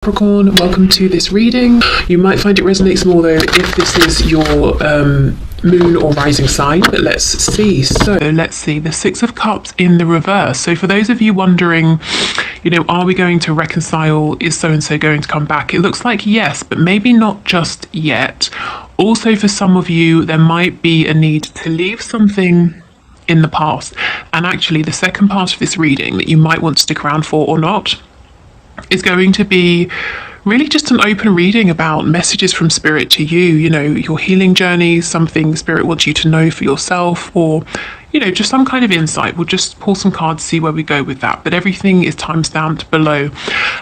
Capricorn, welcome to this reading. You might find it resonates more though if this is your moon or rising sign, but let's see. So let's see, the Six of Cups in the reverse. So for those of you wondering, are we going to reconcile? Is so-and-so going to come back? It looks like yes, but maybe not just yet. Also for some of you, there might be a need to leave something in the past. And actually the second part of this reading that you might want to stick around for or not is going to be really just an open reading about messages from spirit to you, your healing journey, something spirit wants you to know for yourself, or just some kind of insight. We'll just pull some cards, see where we go with that, but everything is time-stamped below.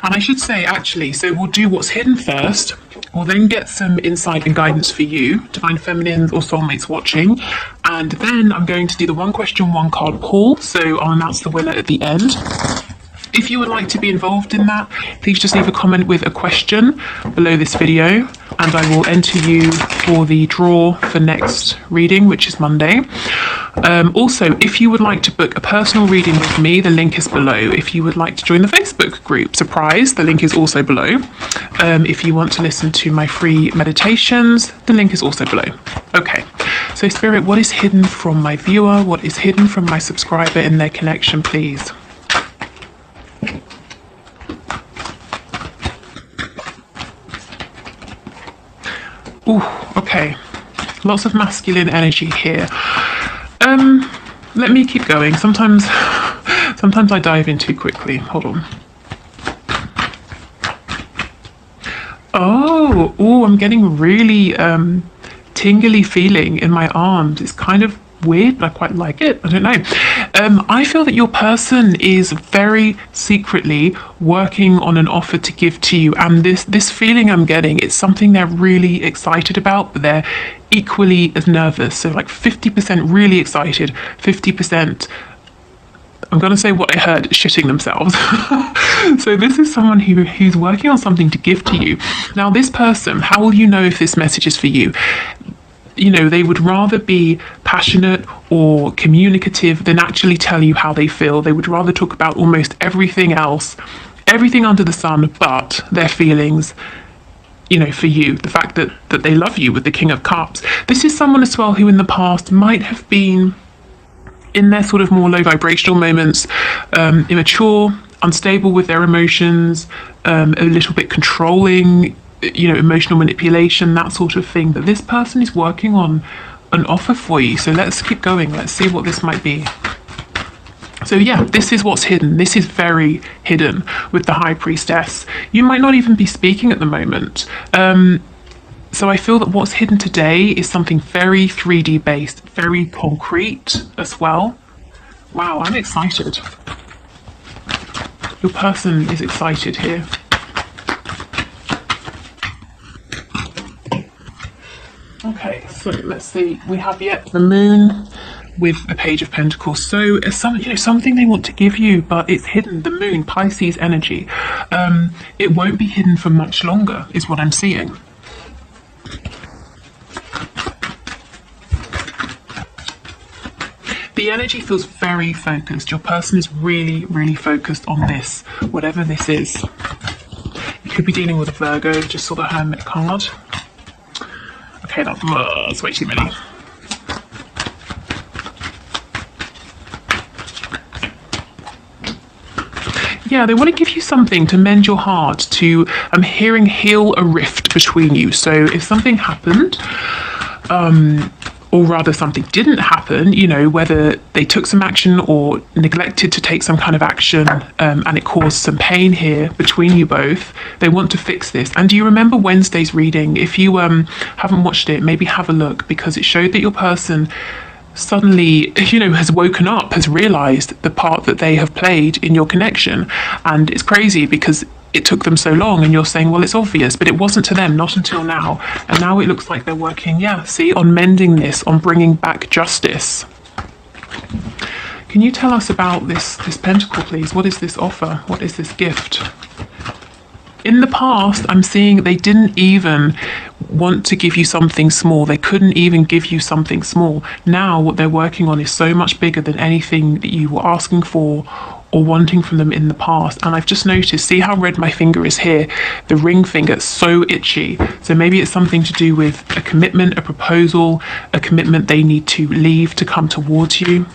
And I should say, actually, so we'll do what's hidden first. We'll then get some insight and guidance for you, divine feminines or soulmates watching, and then I'm going to do the one question, one card pull, so I'll announce the winner at the end. If you would like to be involved in that, please just leave a comment with a question below this video, and I will enter you for the draw for next reading, which is Monday. Also, if you would like to book a personal reading with me, the link is below. If you would like to join the Facebook group, surprise, the link is also below. If you want to listen to my free meditations, the link is also below. Okay, so Spirit, what is hidden from my viewer? What is hidden from my subscriber in their connection, please? Ooh, okay, lots of masculine energy here. Let me keep going. Sometimes I dive in too quickly. Hold on. Oh, I'm getting really tingly feeling in my arms. It's kind of weird, but I quite like it. I don't know. I feel that your person is very secretly working on an offer to give to you, and this feeling I'm getting, it's something they're really excited about, but they're equally as nervous. So like 50% really excited, 50%, I'm going to say what I heard, shitting themselves. So this is someone who's working on something to give to you. Now this person, how will you know if this message is for you? They would rather be passionate or communicative than actually tell you how they feel. They would rather talk about almost everything else, everything under the sun, but their feelings, for you, the fact that they love you with the King of Cups. This is someone as well who in the past might have been, in their sort of more low vibrational moments, immature, unstable with their emotions, a little bit controlling, emotional manipulation, that sort of thing. But this person is working on an offer for you. So let's keep going. Let's see what this might be. So yeah, this is what's hidden. This is very hidden with the High Priestess. You might not even be speaking at the moment. So I feel that what's hidden today is something very 3D based, very concrete as well. Wow, I'm excited. Your person is excited here. Okay, so let's see. We have the Moon with a Page of Pentacles. So it's something they want to give you, but it's hidden. The Moon, Pisces energy. It won't be hidden for much longer, is what I'm seeing. The energy feels very focused. Your person is really, really focused on this, whatever this is. You could be dealing with a Virgo. Just saw the Hermit card. Okay, that's way too many. Yeah, they want to give you something to mend your heart, to, I'm hearing, heal a rift between you. So if something happened, or rather something didn't happen, whether they took some action or neglected to take some kind of action, and it caused some pain here between you both, they want to fix this. And do you remember Wednesday's reading? If you haven't watched it, maybe have a look, because it showed that your person suddenly, has woken up, has realized the part that they have played in your connection. And it's crazy because it took them so long, and you're saying, well, it's obvious, but it wasn't to them, not until now. And now it looks like they're working, on mending this, on bringing back justice. Can you tell us about this pentacle, please? What is this offer? What is this gift? In the past, I'm seeing they didn't even want to give you something small. They couldn't even give you something small. Now what they're working on is so much bigger than anything that you were asking for or wanting from them in the past. And I've just noticed, see how red my finger is here? The ring finger, it's so itchy. So maybe it's something to do with a commitment, a proposal, a commitment they need to leave to come towards you.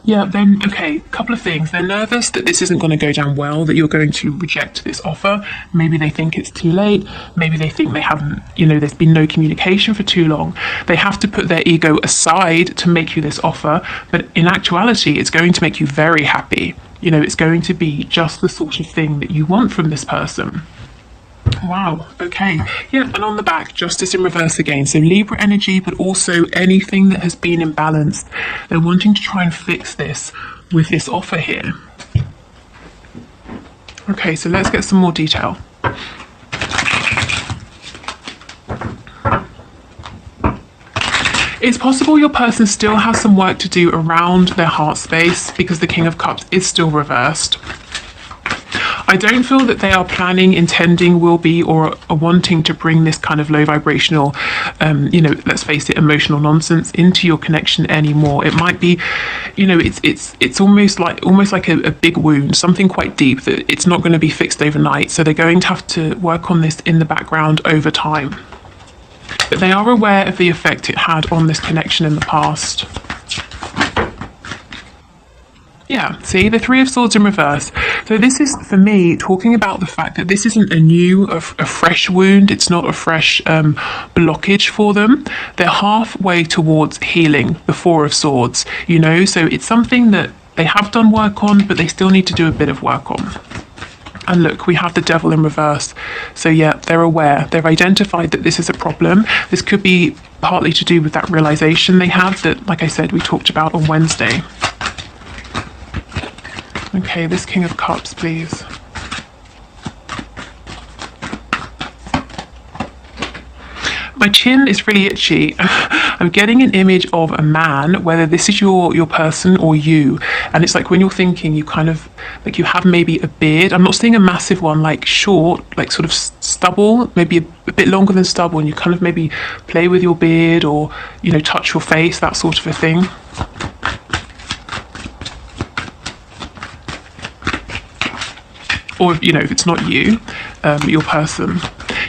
Yeah, then, okay, a couple of things. They're nervous that this isn't going to go down well, that you're going to reject this offer. Maybe they think it's too late. Maybe they think they haven't, there's been no communication for too long. They have to put their ego aside to make you this offer. But in actuality, it's going to make you very happy. It's going to be just the sort of thing that you want from this person. Wow, okay. Yeah, and on the back, justice in reverse again. So Libra energy, but also anything that has been imbalanced. They're wanting to try and fix this with this offer here. Okay, so let's get some more detail. It's possible your person still has some work to do around their heart space because the King of Cups is still reversed. I don't feel that they are planning, intending, will be, or are wanting to bring this kind of low vibrational, let's face it, emotional nonsense into your connection anymore. It might be, it's almost like a big wound, something quite deep that it's not going to be fixed overnight. So they're going to have to work on this in the background over time. But they are aware of the effect it had on this connection in the past. Yeah, see, the Three of Swords in reverse. So this is, for me, talking about the fact that this isn't a fresh wound. It's not a fresh blockage for them. They're halfway towards healing, the Four of Swords, So it's something that they have done work on, but they still need to do a bit of work on. And look, we have the Devil in reverse. So yeah, they're aware. They've identified that this is a problem. This could be partly to do with that realization they have that, like I said, we talked about on Wednesday. Okay, this King of Cups, please. My chin is really itchy. I'm getting an image of a man, whether this is your person or you. And it's like when you're thinking, you kind of, like you have maybe a beard. I'm not seeing a massive one, like short, like sort of stubble, maybe a bit longer than stubble. And you kind of maybe play with your beard or, touch your face, that sort of a thing. Or, if it's not you, your person.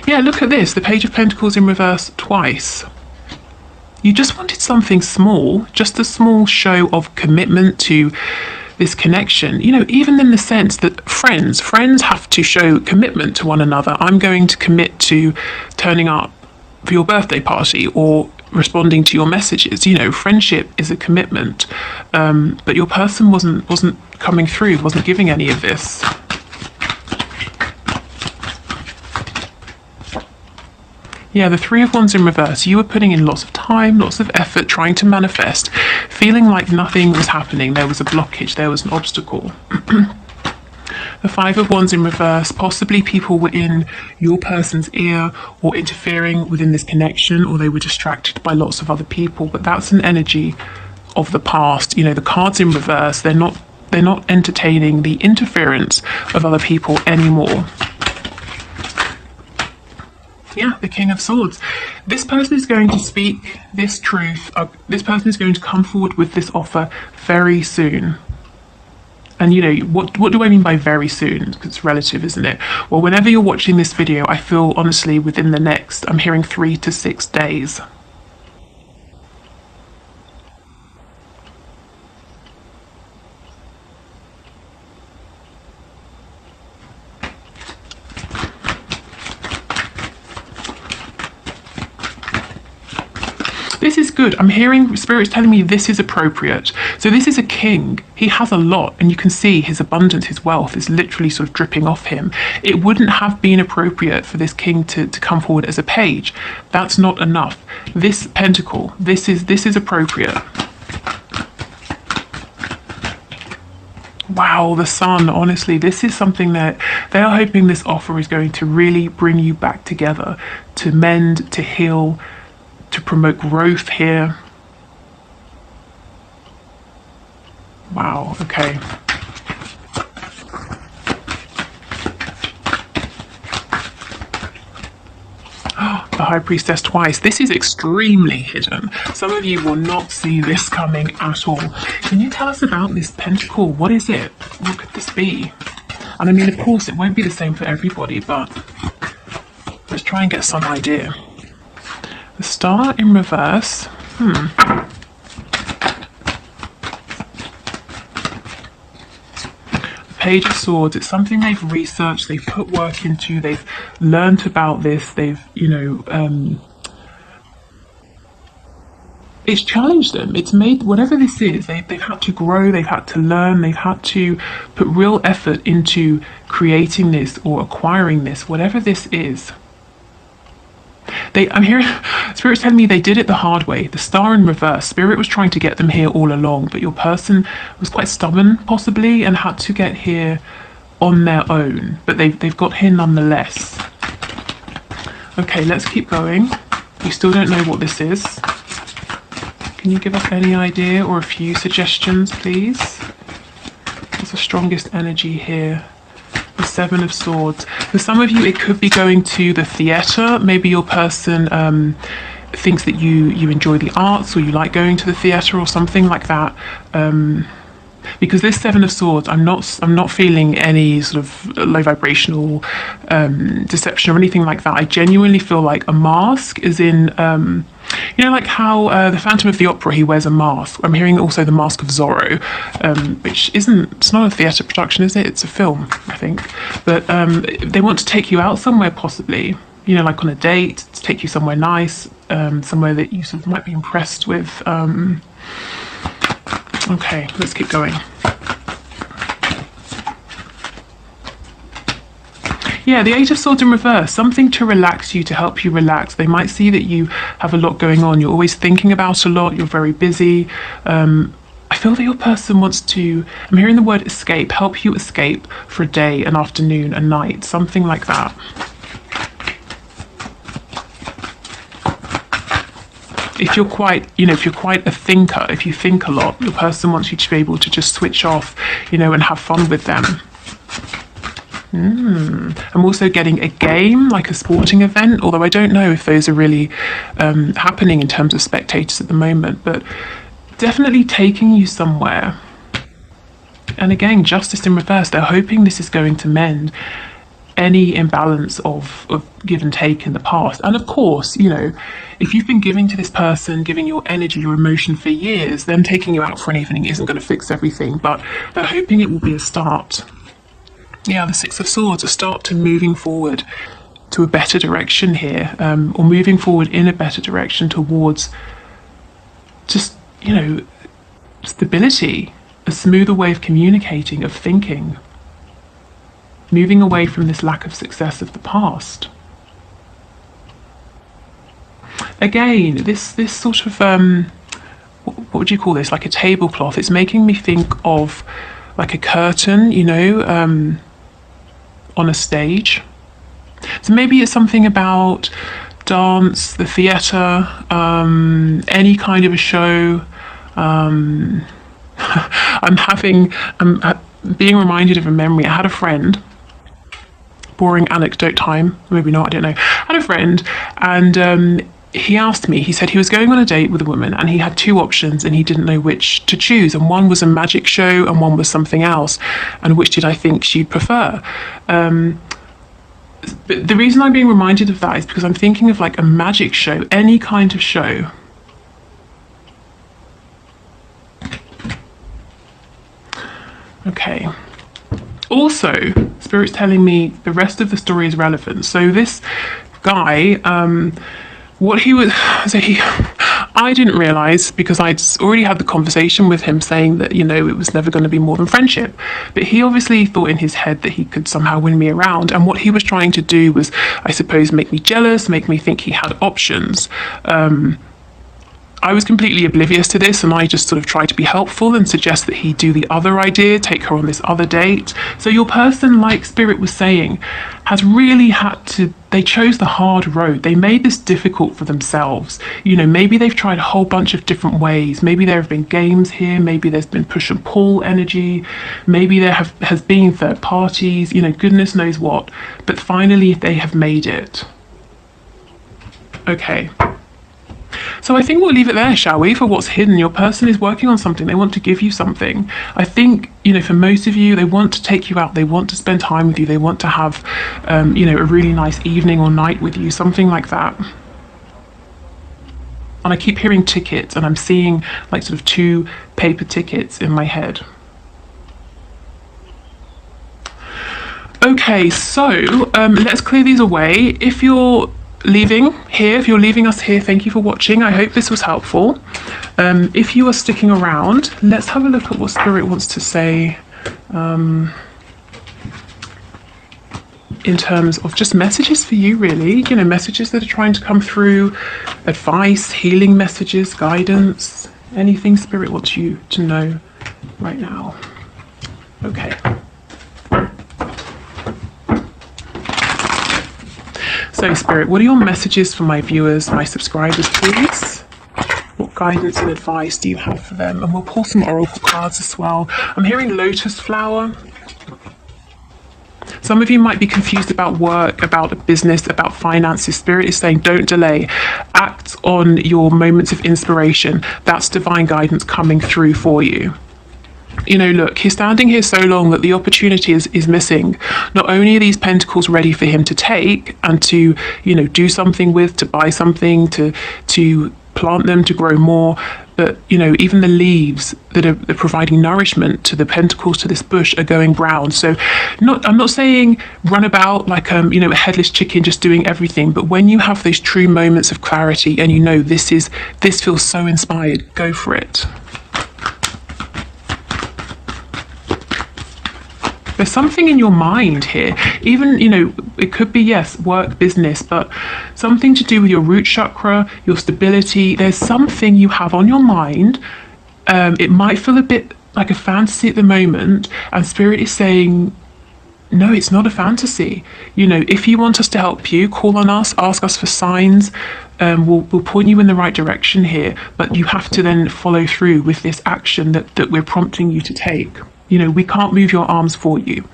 Yeah, look at this. The Page of Pentacles in reverse twice. You just wanted something small, just a small show of commitment to this connection. Even in the sense that friends have to show commitment to one another. I'm going to commit to turning up for your birthday party or responding to your messages. Friendship is a commitment. But your person wasn't coming through, wasn't giving any of this. Yeah, the Three of Wands in reverse. You were putting in lots of time, lots of effort, trying to manifest, feeling like nothing was happening. There was a blockage, there was an obstacle. The Five of Wands in reverse. Possibly people were in your person's ear or interfering within this connection, or they were distracted by lots of other people. But that's an energy of the past. The cards in reverse, they're not entertaining the interference of other people anymore. Yeah, the King of Swords. This person is going to speak this truth. This person is going to come forward with this offer very soon. And what do I mean by very soon? Because it's relative, isn't it? Well, whenever you're watching this video, I feel honestly within the next, I'm hearing 3 to 6 days. This is good. I'm hearing spirits telling me this is appropriate. So this is a king. He has a lot, and you can see his abundance, his wealth is literally sort of dripping off him. It wouldn't have been appropriate for this king to come forward as a page. That's not enough. This pentacle, this is appropriate. Wow, the Sun, honestly, this is something that they are hoping this offer is going to really bring you back together, to mend, to heal, to promote growth here. Wow, okay. the High Priestess twice. This is extremely hidden. Some of you will not see this coming at all. Can you tell us about this pentacle? What is it? What could this be? And I mean, of course, it won't be the same for everybody, but let's try and get some idea. The Star in reverse. Page of Swords, it's something they've researched, they've put work into, they've learnt about this, they've, it's challenged them, it's made, whatever this is, they've had to grow, they've had to learn, they've had to put real effort into creating this or acquiring this, whatever this is. I'm hearing Spirit's telling me they did it the hard way. The Star in reverse. Spirit was trying to get them here all along, but your person was quite stubborn, possibly, and had to get here on their own. But they've got here nonetheless. Okay, let's keep going. We still don't know what this is. Can you give us any idea or a few suggestions, please? What's the strongest energy here? The Seven of Swords. For some of you, it could be going to the theatre. Maybe your person thinks that you enjoy the arts, or you like going to the theatre or something like that. Because this Seven of Swords, I'm not feeling any sort of low vibrational deception or anything like that. I genuinely feel like a mask is in, like how the Phantom of the Opera, he wears a mask. I'm hearing also the Mask of Zorro, which it's not a theatre production, is it? It's a film, I think. But they want to take you out somewhere, possibly, like on a date, to take you somewhere nice, somewhere that you sort of might be impressed with. Okay, let's keep going. Yeah, the Eight of Swords in reverse, something to relax you, to help you relax. They might see that you have a lot going on. You're always thinking about a lot. You're very busy. I feel that your person wants to, I'm hearing the word escape, help you escape for a day, an afternoon, a night, something like that. If you're quite a thinker, if you think a lot, your person wants you to be able to just switch off, and have fun with them. I'm also getting a game, like a sporting event, although I don't know if those are really happening in terms of spectators at the moment, but definitely taking you somewhere. And again, Justice in reverse, they're hoping this is going to mend any imbalance of give and take in the past. And of course, if you've been giving to this person, giving your energy, your emotion for years, them taking you out for an evening isn't going to fix everything, but they're hoping it will be a start. Yeah, the Six of Swords, a start to moving forward to a better direction here, or moving forward in a better direction towards just, stability, a smoother way of communicating, of thinking. Moving away from this lack of success of the past. Again, this sort of, what would you call this? Like a tablecloth. It's making me think of like a curtain, on a stage. So maybe it's something about dance, the theatre, any kind of a show. I'm being reminded of a memory. I had a friend, boring anecdote time, maybe not, I don't know. I had a friend, and he asked me, he said he was going on a date with a woman and he had two options and he didn't know which to choose, and one was a magic show and one was something else, and which did I think she'd prefer. But the reason I'm being reminded of that is because I'm thinking of like a magic show, any kind of show. Okay. Also, Spirit's telling me the rest of the story is relevant. So this guy, I didn't realise, because I'd already had the conversation with him saying that, it was never going to be more than friendship. But he obviously thought in his head that he could somehow win me around. And what he was trying to do was, I suppose, make me jealous, make me think he had options. I was completely oblivious to this, and I just sort of tried to be helpful and suggest that he do the other idea, take her on this other date. So your person, like Spirit was saying, has really had to, they chose the hard road. They made this difficult for themselves. Maybe they've tried a whole bunch of different ways. Maybe there have been games here. Maybe there's been push and pull energy. Maybe there has been third parties, goodness knows what. But finally, they have made it. Okay. So I think we'll leave it there, shall we, for what's hidden. Your person is working on something. They want to give you something. I think, for most of you, they want to take you out. They want to spend time with you. They want to have, a really nice evening or night with you, something like that. And I keep hearing tickets, and I'm seeing like sort of 2 paper tickets in my head. Okay, so let's clear these away. If you're leaving us here, thank you for watching. I hope this was helpful. If you are sticking around, let's have a look at what Spirit wants to say in terms of just messages for you, really. Messages that are trying to come through, advice, healing messages, guidance, anything Spirit wants you to know right now. Okay. So, Spirit, what are your messages for my viewers, my subscribers, please? What guidance and advice do you have for them? And we'll pull some oracle cards as well. I'm hearing lotus flower. Some of you might be confused about work, about a business, about finances. Spirit is saying don't delay. Act on your moments of inspiration. That's divine guidance coming through for you. Look, he's standing here so long that the opportunity is missing. Not only are these pentacles ready for him to take and to, do something with, to buy something, to plant them, to grow more, but, even the leaves that are providing nourishment to the pentacles, to this bush, are going brown. So I'm not saying run about like, a headless chicken just doing everything. But when you have those true moments of clarity and this feels so inspired, go for it. There's something in your mind here, even, it could be, yes, work, business, but something to do with your root chakra, your stability. There's something you have on your mind. It might feel a bit like a fantasy at the moment, and Spirit is saying, no, it's not a fantasy. If you want us to help you, call on us, ask us for signs. We'll point you in the right direction here, but you have to then follow through with this action that we're prompting you to take. We can't move your arms for you.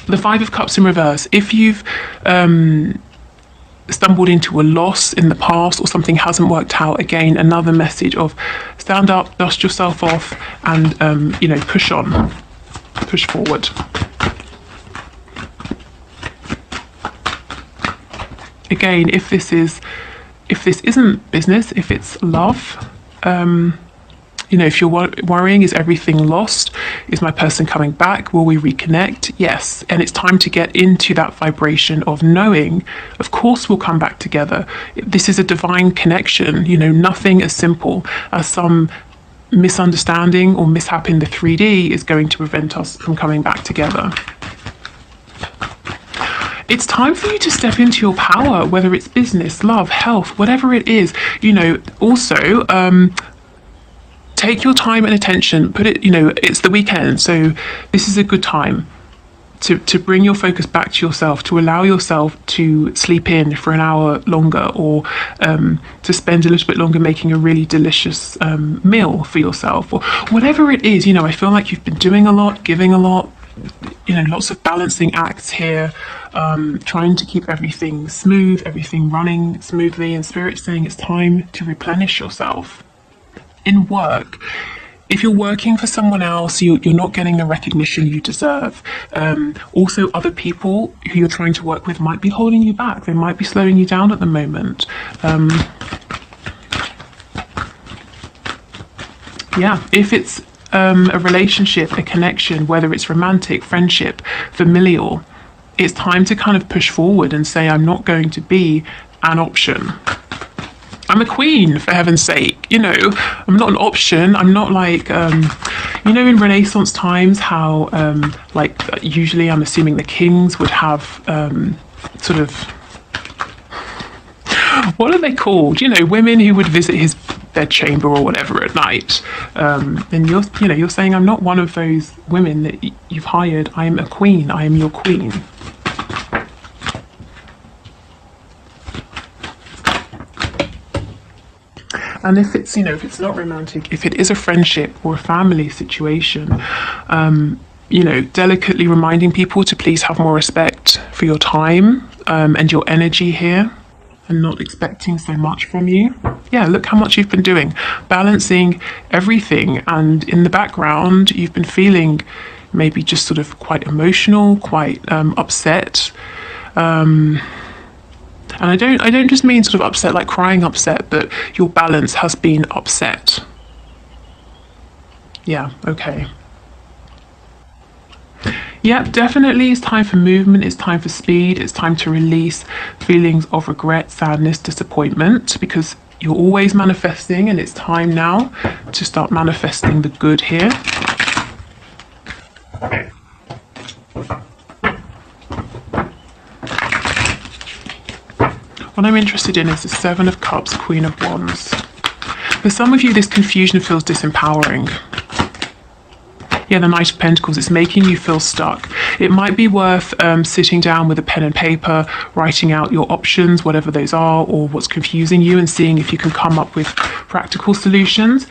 The 5 of Cups in reverse. If you've stumbled into a loss in the past or something hasn't worked out, again, another message of stand up, dust yourself off, and, push on, push forward. Again, if this isn't business, if it's love, if you're worrying, is everything lost? Is my person coming back? Will we reconnect? Yes. And it's time to get into that vibration of knowing, of course, we'll come back together. This is a divine connection, nothing as simple as some misunderstanding or mishap in the 3D is going to prevent us from coming back together. It's time for you to step into your power, whether it's business, love, health, whatever it is. Also, take your time and attention, put it, it's the weekend, so this is a good time to bring your focus back to yourself, to allow yourself to sleep in for an hour longer, or to spend a little bit longer making a really delicious meal for yourself, or whatever it is. I feel like you've been doing a lot, giving a lot, lots of balancing acts here, trying to keep everything smooth, everything running smoothly, and Spirit's saying it's time to replenish yourself. In work, if you're working for someone else, you're not getting the recognition you deserve. Also, other people who you're trying to work with might be holding you back. They might be slowing you down at the moment. If it's a relationship, a connection, whether it's romantic, friendship, familial, it's time to kind of push forward and say, I'm not going to be an option. I'm a queen, for heaven's sake. I'm not an option. I'm not like, in Renaissance times, how, usually I'm assuming the kings would have sort of, what are they called? Women who would visit his bedchamber or whatever at night. And you're saying, I'm not one of those women that you've hired. I am a queen. I am your queen. And if it's, if it's not romantic, if it is a friendship or a family situation, delicately reminding people to please have more respect for your time and your energy here. and not expecting so much from you. Yeah, look how much you've been doing, balancing everything, and in the background you've been feeling maybe just sort of quite emotional, quite upset. And I don't just mean sort of upset like crying upset, but your balance has been upset. Yeah, okay. Yeah, definitely it's time for movement, it's time for speed, it's time to release feelings of regret, sadness, disappointment, because you're always manifesting, and it's time now to start manifesting the good here. What I'm interested in is the Seven of Cups, Queen of Wands. For some of you, this confusion feels disempowering. Yeah, the Knight of Pentacles, it's making you feel stuck. It might be worth sitting down with a pen and paper, writing out your options, whatever those are, or what's confusing you, and seeing if you can come up with practical solutions.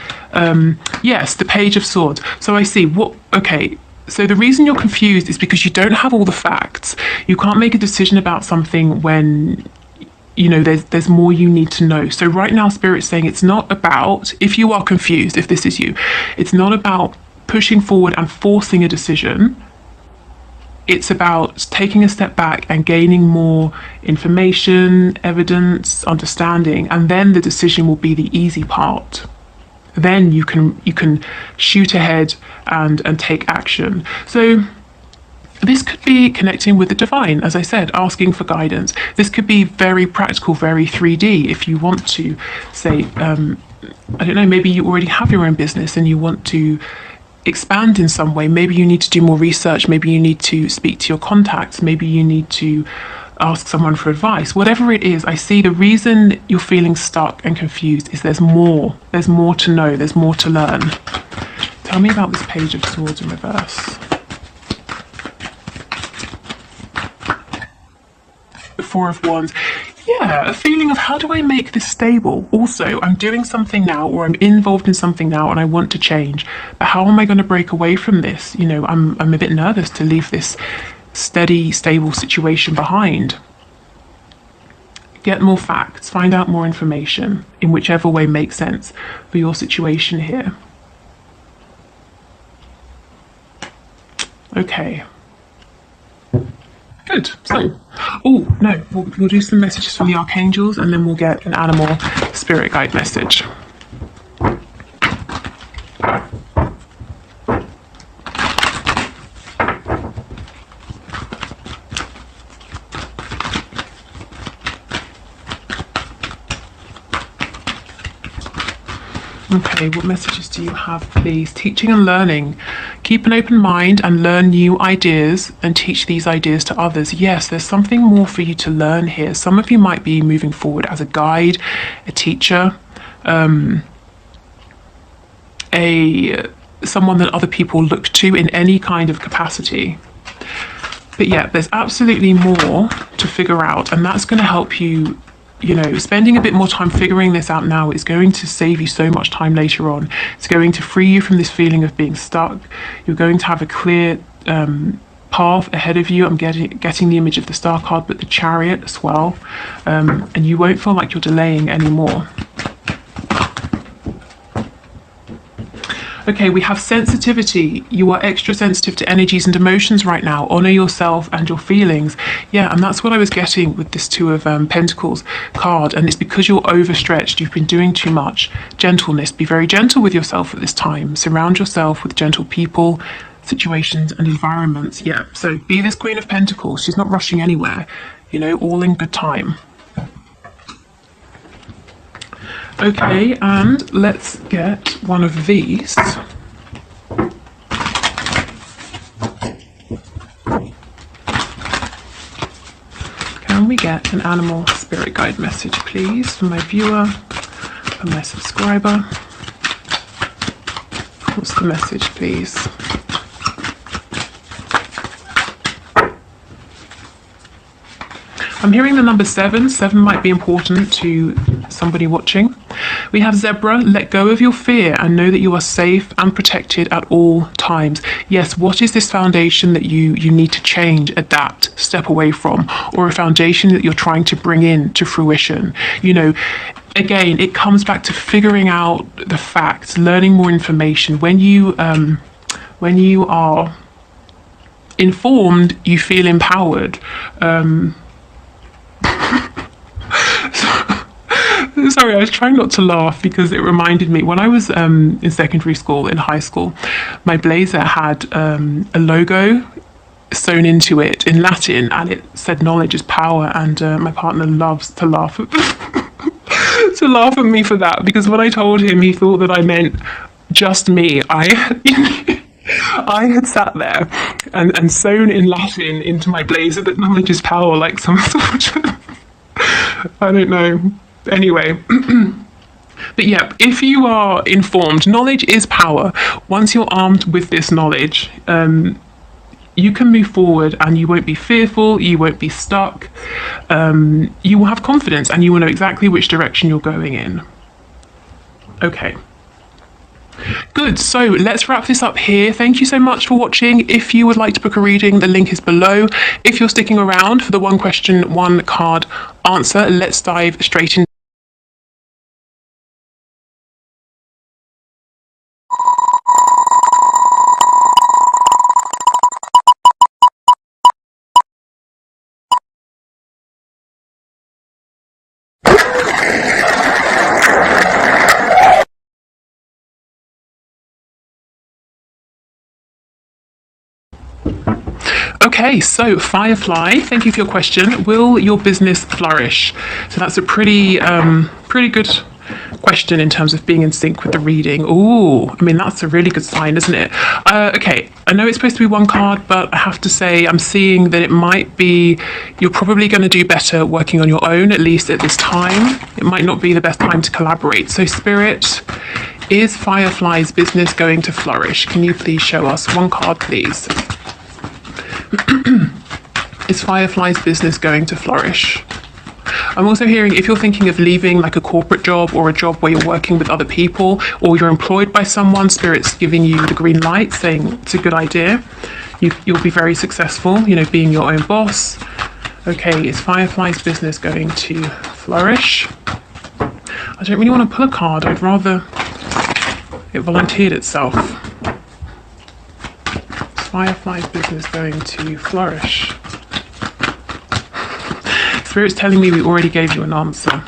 Yes, the Page of Swords. So I see okay. So the reason you're confused is because you don't have all the facts. You can't make a decision about something when there's more you need to know. So right now, Spirit's saying it's not about, if you are confused, if this is you, it's not about pushing forward and forcing a decision. It's about taking a step back and gaining more information, evidence, understanding, and then the decision will be the easy part. Then you can shoot ahead and take action. So this could be connecting with the divine, as I said, asking for guidance. This could be very practical, very 3D. If you want to say, I don't know, maybe you already have your own business and you want to expand in some way. Maybe you need to do more research. Maybe you need to speak to your contacts. Maybe you need to ask someone for advice. Whatever it is, I see the reason you're feeling stuck and confused is there's more. There's more to know. There's more to learn. Tell me about this Page of Swords in reverse. The Four of Wands. Yeah, a feeling of how do I make this stable? Also, I'm doing something now, or I'm involved in something now and I want to change. But how am I going to break away from this? I'm a bit nervous to leave this steady, stable situation behind. Get more facts, find out more information in whichever way makes sense for your situation here. Okay. Good. So, oh no, we'll do some messages from the archangels, and then we'll get an animal spirit guide message. Okay, what messages do you have, please? Teaching and learning. Keep an open mind and learn new ideas and teach these ideas to others. Yes, there's something more for you to learn here. Some of you might be moving forward as a guide, a teacher, someone that other people look to in any kind of capacity. But yeah, there's absolutely more to figure out, and that's going to help you. Spending a bit more time figuring this out now is going to save you so much time later on. It's going to free you from this feeling of being stuck. You're going to have a clear path ahead of you. I'm getting the image of the Star card, but the Chariot as well. And you won't feel like you're delaying anymore. Okay, we have sensitivity. You are extra sensitive to energies and emotions right now. Honor yourself and your feelings. Yeah, and that's what I was getting with this Two of Pentacles card. And it's because you're overstretched. You've been doing too much. Gentleness. Be very gentle with yourself at this time. Surround yourself with gentle people, situations and environments. Yeah, so be this Queen of Pentacles. She's not rushing anywhere. All in good time. Okay, and let's get one of these. Can we get an animal spirit guide message, please, from my viewer, from my subscriber? What's the message, please? I'm hearing the number 7. 7 might be important to somebody watching. We have Zebra, let go of your fear and know that you are safe and protected at all times. Yes, what is this foundation that you need to change, adapt, step away from, or a foundation that you're trying to bring in to fruition? You know, again, it comes back to figuring out the facts, learning more information. When you are informed, you feel empowered. Sorry, I was trying not to laugh because it reminded me when I was in secondary school, in high school, my blazer had a logo sewn into it in Latin, and it said "knowledge is power." And my partner loves to laugh at to laugh at me for that, because when I told him, he thought that I meant just me. I had sat there and sewn in Latin into my blazer that knowledge is power, like some sort of I don't know. Anyway, but yeah, if you are informed, knowledge is power. Once you're armed with this knowledge, you can move forward and you won't be fearful, you won't be stuck, you will have confidence and you will know exactly which direction you're going in. Okay. Good, so let's wrap this up here. Thank you so much for watching. If you would like to book a reading, the link is below. If you're sticking around for the one question, one card answer, let's dive straight in. Okay, so Firefly, thank you for your question. Will your business flourish? So that's a pretty good question in terms of being in sync with the reading. Ooh, I mean, that's a really good sign, isn't it? Okay, I know it's supposed to be one card, but I have to say I'm seeing that it might be, you're probably going to do better working on your own, at least at this time. It might not be the best time to collaborate. So Spirit, is Firefly's business going to flourish? Can you please show us one card, please? Is Firefly's business going to flourish? I'm also hearing if you're thinking of leaving like a corporate job or a job where you're working with other people or you're employed by someone, Spirit's giving you the green light saying it's a good idea. You'll be very successful, you know, being your own boss. Okay, is Firefly's business going to flourish? I don't really want to pull a card. I'd rather it volunteered itself. Firefly's business going to flourish? Spirit's telling me we already gave you an answer.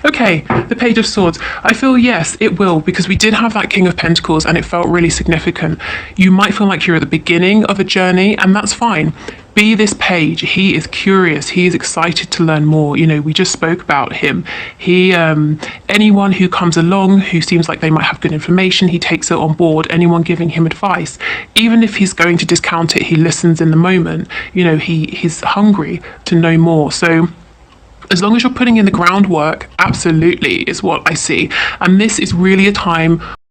Okay, the Page of Swords. I feel yes, it will, because we did have that King of Pentacles and it felt really significant. You might feel like you're at the beginning of a journey, and that's fine. Be this Page. He is curious. He is excited to learn more. You know, we just spoke about him. He, anyone who comes along who seems like they might have good information, he takes it on board. Anyone giving him advice, even if he's going to discount it, he listens in the moment. You know, he's hungry to know more. So as long as you're putting in the groundwork, absolutely is what I see. And this is really a time